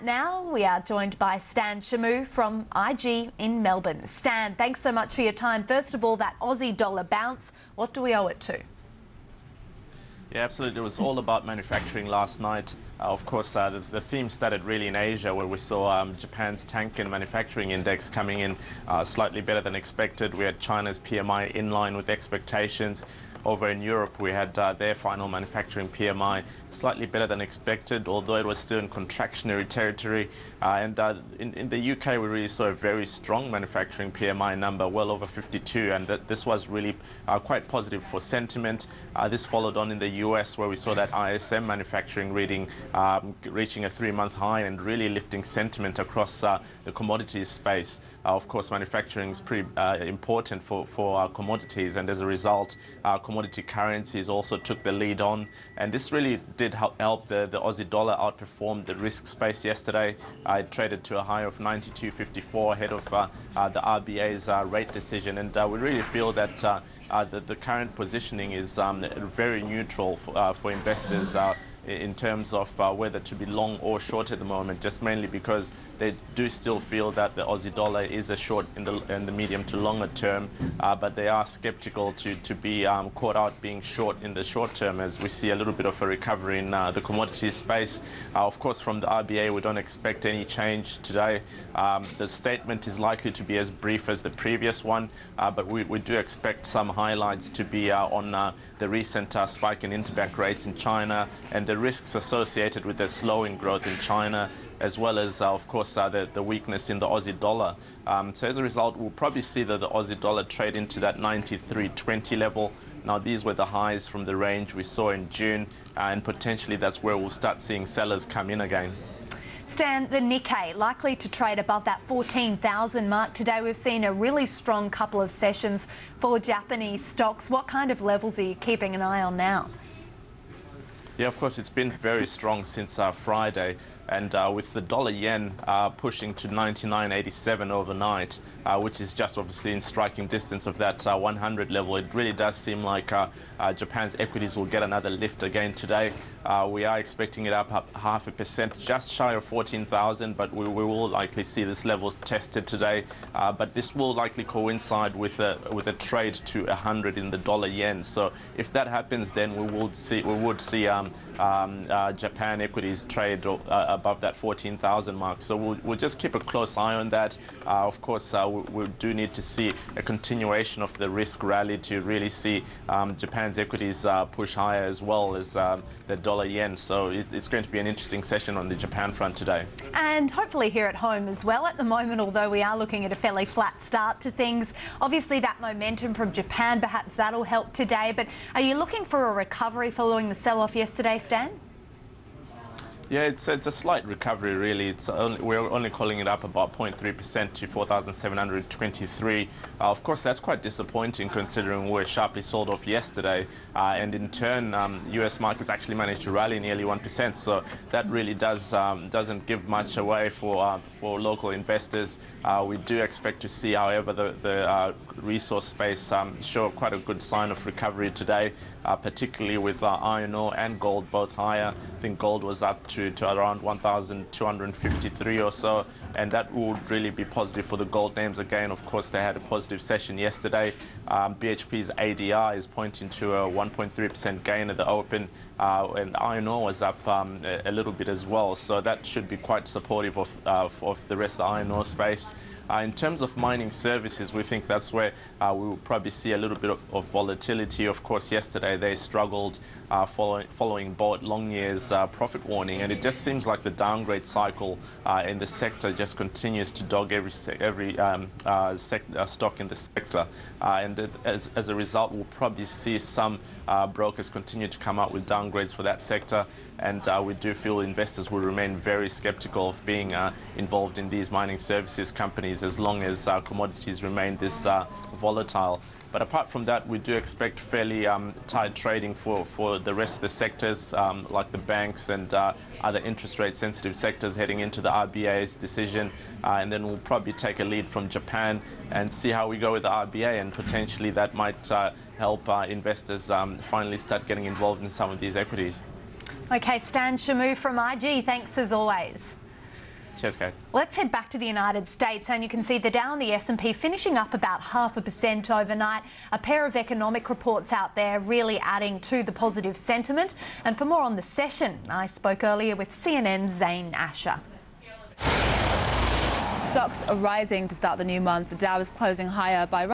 Now we are joined by Stan Shamu from IG in Melbourne. Stan, thanks so much for your time. First of all, that Aussie dollar bounce, what do we owe it to? Yeah, absolutely. It was all about manufacturing last night. Of course, the theme started really in Asia, where we saw Japan's Tankan Manufacturing Index coming in slightly better than expected. We had China's PMI in line with expectations. Over in Europe, we had their final manufacturing PMI slightly better than expected, although it was still in contractionary territory. And in the UK, we really saw a very strong manufacturing PMI number, well over 52, and this was really quite positive for sentiment. This followed on in the US, where we saw that ISM manufacturing reading reaching a 3-month high and really lifting sentiment across the commodities space. Of course, manufacturing is pretty important for commodities, and as a result, commodity currencies also took the lead on, and this really did help the Aussie dollar outperform the risk space yesterday. It traded to a high of 92.54 ahead of the RBA's rate decision, and we really feel that the current positioning is very neutral for investors in terms of whether to be long or short at the moment, just mainly because they do still feel that the Aussie dollar is a short in the medium to longer term, but they are skeptical to be caught out being short in the short term, as we see a little bit of a recovery in the commodities space. Of course, from the RBA, we don't expect any change today. The statement is likely to be as brief as the previous one, but we do expect some highlights to be on the recent spike in interbank rates in China and the risks associated with the slowing growth in China, as well as, of course, the weakness in the Aussie dollar. So as a result, we'll probably see that the Aussie dollar trade into that 93.20 level. Now, these were the highs from the range we saw in June, and potentially that's where we'll start seeing sellers come in again. Stan, the Nikkei likely to trade above that 14,000 mark today. We've seen a really strong couple of sessions for Japanese stocks. What kind of levels are you keeping an eye on now? Yeah, of course, it's been very strong since Friday, and with the dollar-yen pushing to 99.87 overnight, which is just obviously in striking distance of that 100 level, it really does seem like Japan's equities will get another lift again today. We are expecting it up 0.5%, just shy of 14,000, but we will likely see this level tested today. But this will likely coincide with a trade to 100 in the dollar-yen. So if that happens, then we would see Japan equities trade above that 14,000 mark. So we'll just keep a close eye on that. Of course, we do need to see a continuation of the risk rally to really see Japan's equities push higher, as well as the dollar-yen. So it's going to be an interesting session on the Japan front today. And hopefully here at home as well. At the moment, although we are looking at a fairly flat start to things, obviously that momentum from Japan, perhaps that'll help today. But are you looking for a recovery following the sell-off yesterday, Stan? Yeah, it's a slight recovery, really. We're only calling it up about 0.3% to 4,723. Of course, that's quite disappointing considering we were sharply sold off yesterday. And in turn, US markets actually managed to rally nearly 1%. So that really doesn't give much away for local investors. We do expect to see, however, the resource space show quite a good sign of recovery today, particularly with iron ore and gold both higher. I think gold was up to around 1,253 or so, and that would really be positive for the gold names again. Of course, they had a positive session yesterday. BHP's ADR is pointing to a 1.3% gain at the open, and iron ore was up a little bit as well, so that should be quite supportive of the rest of the iron ore space. In terms of mining services, we think that's where we will probably see a little bit of volatility. Of course, yesterday they struggled following Boart Longyear's profit warning, and it just seems like the downgrade cycle in the sector just continues to dog every stock in the sector. And as a result, we'll probably see some brokers continue to come out with downgrades for that sector, and we do feel investors will remain very skeptical of being involved in these mining services companies as long as commodities remain this volatile. But apart from that, we do expect fairly tight trading for the rest of the sectors, like the banks and other interest rate sensitive sectors heading into the RBA's decision. And then we'll probably take a lead from Japan and see how we go with the RBA, and potentially that might help investors finally start getting involved in some of these equities. Okay, Stan Shamu from IG, thanks as always. Cheers, Kate. Let's head back to the United States, and you can see the Dow and the S&P finishing up about 0.5% overnight. A pair of economic reports out there really adding to the positive sentiment. And for more on the session, I spoke earlier with CNN's Zane Asher. Stocks are rising to start the new month. The Dow is closing higher by